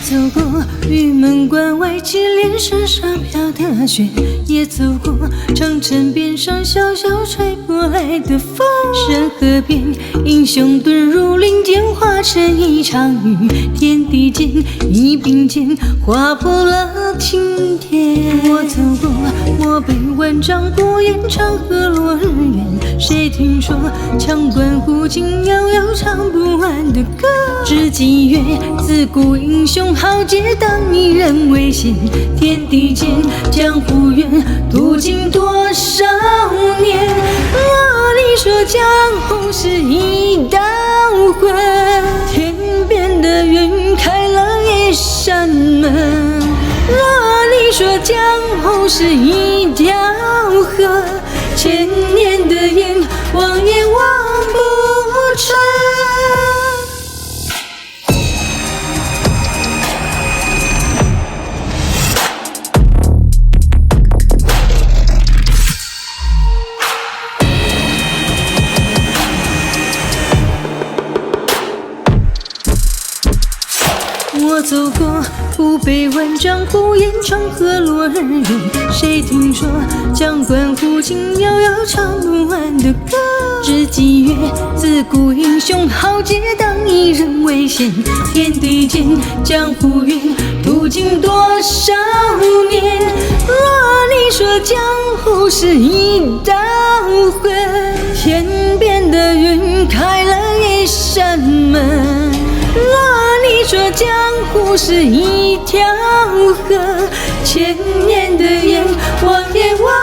走过玉门关外祁连山上飘的雪，也走过长城边上萧萧吹不来的风。山河边，英雄遁入林间，化成一场雨。天地间，一并肩，划破了青天。我走过漠北万丈孤烟，长河落日圆。谁听说羌关古今，遥遥唱不完的歌？知几月，自古英雄豪杰，当一人为先。天地间，江湖远，途经多少年？若你说江湖是一道魂，天边的云开了一扇门。若你说江湖是一条河，千年的眼，望也望不穿。我走过湖北万丈孤烟，长河落日圆。谁听说羌关古今，遥遥唱不完的歌？知几月，自古英雄豪杰，当一人为先。天地间，江湖远，途经多少年？若你说江湖是一道魂，天边的云开了一扇门。若你说江湖是一条河，千年的眼，望也望